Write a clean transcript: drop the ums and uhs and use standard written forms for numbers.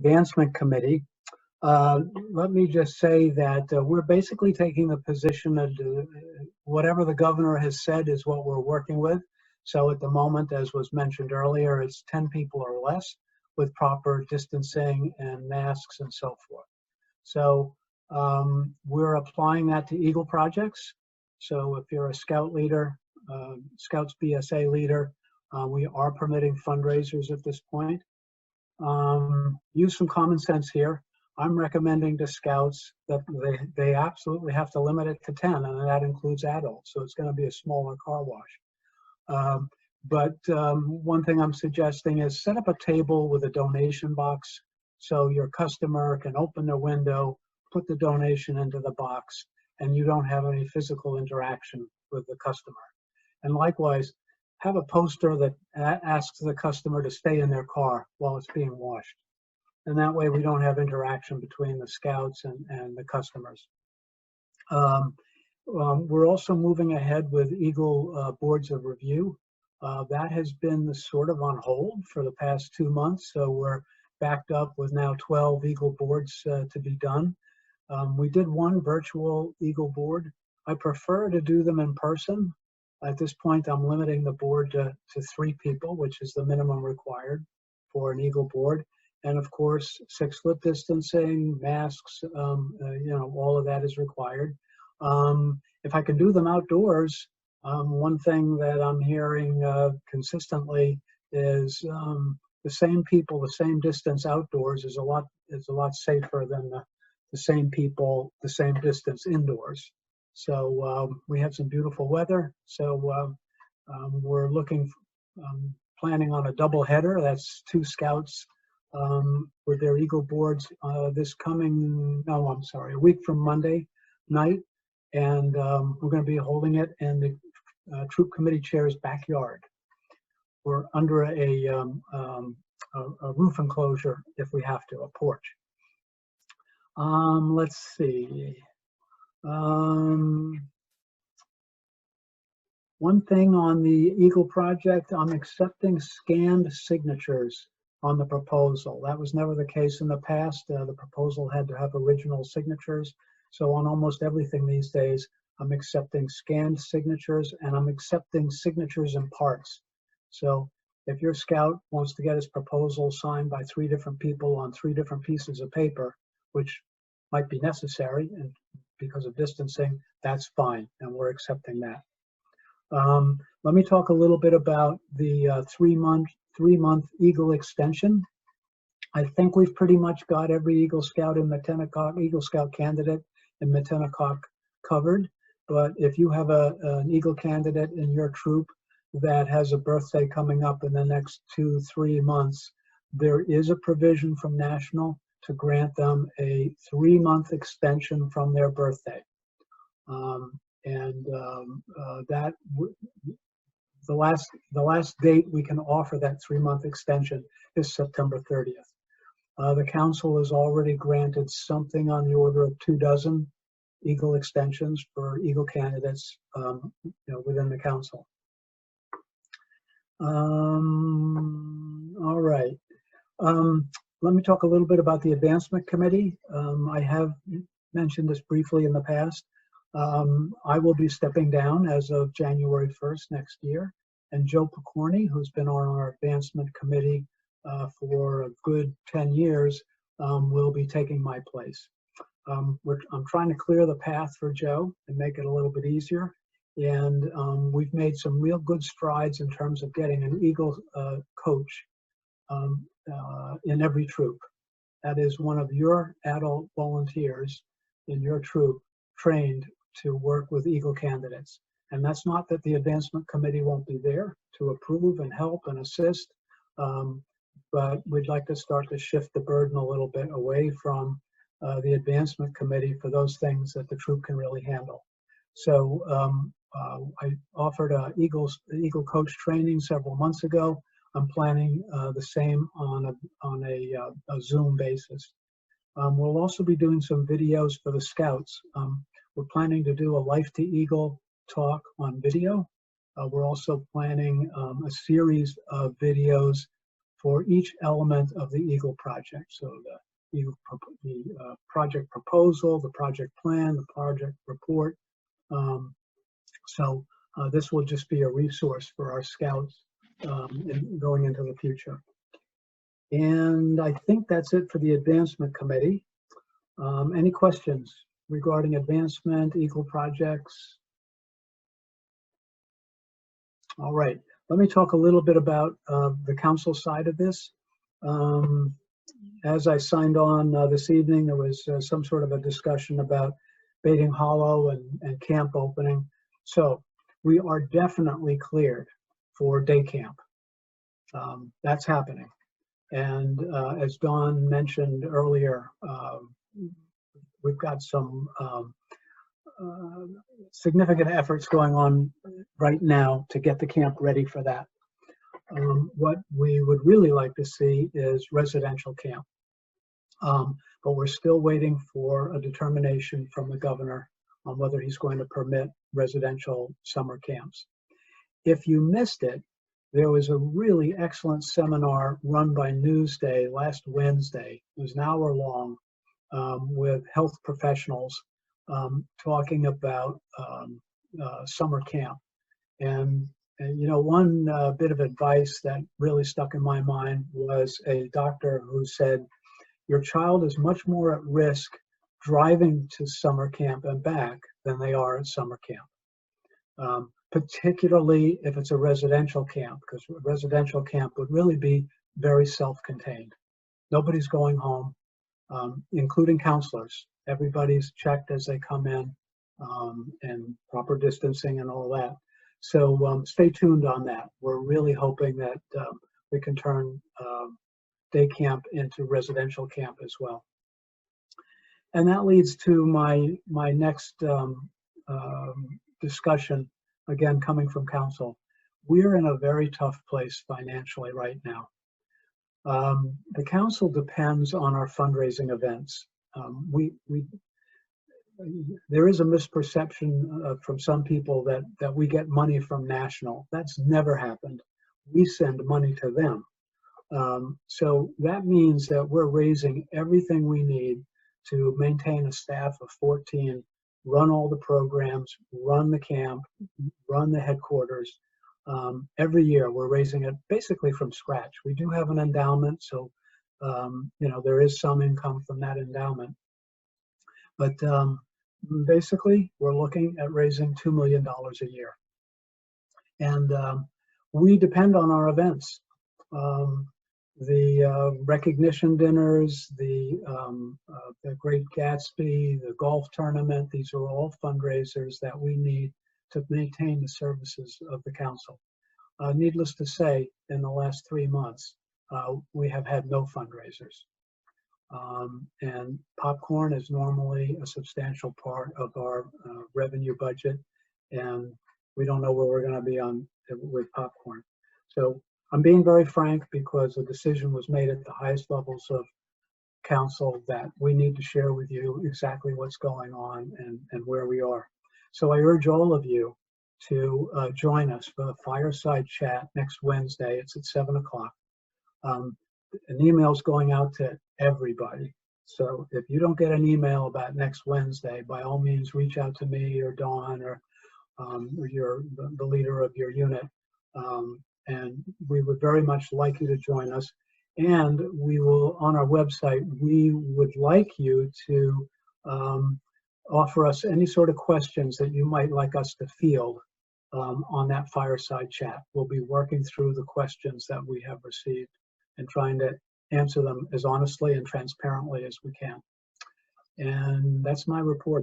Advancement Committee, let me just say that we're basically taking the position that whatever the governor has said is what we're working with. So at the moment, as was mentioned earlier, it's 10 people or less with proper distancing and masks and so forth. So we're applying that to Eagle projects. So if you're a Scout leader, Scouts BSA leader, we are permitting fundraisers at this point. Use some common sense here. I'm recommending to Scouts that they absolutely have to limit it to 10, and that includes adults. So it's going to be a smaller car wash. But one thing I'm suggesting is set up a table with a donation box so your customer can open their window, put the donation into the box, and you don't have any physical interaction with the customer. And likewise, have a poster that asks the customer to stay in their car while it's being washed. And that way we don't have interaction between the Scouts and the customers. We're also moving ahead with Eagle boards of review. That has been sort of on hold for the past 2 months. So we're backed up with now 12 Eagle boards to be done. We did one virtual Eagle board. I prefer to do them in person. At this point, I'm limiting the board to 3 people, which is the minimum required for an Eagle board. And of course, 6-foot distancing, masks, all of that is required. If I can do them outdoors, one thing that I'm hearing consistently is the same people, the same distance outdoors is a lot safer than the same people, the same distance indoors. So we have some beautiful weather. So we're planning on a double header. That's 2 Scouts with their Eagle boards a week from Monday night. And we're going to be holding it in the troop committee chair's backyard. We're under a roof enclosure if we have to, a porch. Let's see. One thing on the Eagle project, I'm accepting scanned signatures on the proposal. That was never the case in the past. The proposal had to have original signatures. So on almost everything these days, I'm accepting scanned signatures, and I'm accepting signatures in parts. So if your Scout wants to get his proposal signed by 3 different people on 3 different pieces of paper, which might be necessary and because of distancing, that's fine, and we're accepting that. Let me talk a little bit about the 3-month Eagle extension. I think we've pretty much got every Eagle Scout in Mettennicock, Eagle Scout candidate in Mettennicock covered. But if you have an Eagle candidate in your troop that has a birthday coming up in the next 2-3 months, there is a provision from National to grant them a 3-month extension from their birthday. The last date we can offer that 3-month extension is September 30th. The council has already granted something on the order of 24 Eagle extensions for Eagle candidates, within the council. All right. Let me talk a little bit about the Advancement Committee. I have mentioned this briefly in the past. I will be stepping down as of January 1st next year, and Joe Picorni, who's been on our Advancement Committee for a good 10 years, will be taking my place. I'm trying to clear the path for Joe and make it a little bit easier, and we've made some real good strides in terms of getting an Eagle coach in every troop. That is one of your adult volunteers in your troop trained to work with Eagle candidates. And that's not that the Advancement Committee won't be there to approve and help and assist, but we'd like to start to shift the burden a little bit away from the Advancement Committee for those things that the troop can really handle. So I offered Eagle coach training several months ago. I'm planning the same on a Zoom basis. We'll also be doing some videos for the Scouts. We're planning to do a Life to Eagle talk on video. We're also planning a series of videos for each element of the Eagle project. So the project proposal, the project plan, the project report. So this will just be a resource for our scouts going into the future. And I think that's it for the advancement committee. Any questions regarding advancement, Eagle projects? All right, let me talk a little bit about the council side of this. As I signed on this evening, there was some sort of a discussion about Baiting Hollow and camp opening. So we are definitely cleared for day camp. That's happening. And as Dawn mentioned earlier, we've got some significant efforts going on right now to get the camp ready for that. What we would really like to see is residential camp. But we're still waiting for a determination from the governor on whether he's going to permit residential summer camps. If you missed it, there was a really excellent seminar run by Newsday last Wednesday. It was an hour long with health professionals talking about summer camp. And you know, one bit of advice that really stuck in my mind was a doctor who said, your child is much more at risk driving to summer camp and back than they are at summer camp, particularly if it's a residential camp, because a residential camp would really be very self-contained. Nobody's going home, including counselors. Everybody's checked as they come in, and proper distancing and all that. So stay tuned on that. We're really hoping that we can turn day camp into residential camp as well. And that leads to my next discussion, again, coming from council. We're in a very tough place financially right now. The council depends on our fundraising events. There is a misperception from some people that we get money from national. That's never happened. We send money to them. So that means that we're raising everything we need to maintain a staff of 14, run all the programs, run the camp, run the headquarters. Every year we're raising it basically from scratch. We do have an endowment, so you know, there is some income from that endowment. But basically we're looking at raising $2 million a year. And we depend on our events. The recognition dinners, the Great Gatsby, the golf tournament, these are all fundraisers that we need to maintain the services of the council. Needless to say, in the last 3 months, we have had no fundraisers. And popcorn is normally a substantial part of our revenue budget, and we don't know where we're going to be on with popcorn. So I'm being very frank because a decision was made at the highest levels of council that we need to share with you exactly what's going on and where we are. So I urge all of you to join us for the fireside chat next Wednesday. It's at 7 o'clock. An email is going out to everybody. So if you don't get an email about next Wednesday, by all means, reach out to me or Dawn or the leader of your unit. And we would very much like you to join us. And we will, on our website, we would like you to offer us any sort of questions that you might like us to field on that fireside chat. We'll be working through the questions that we have received and trying to answer them as honestly and transparently as we can. And that's my report.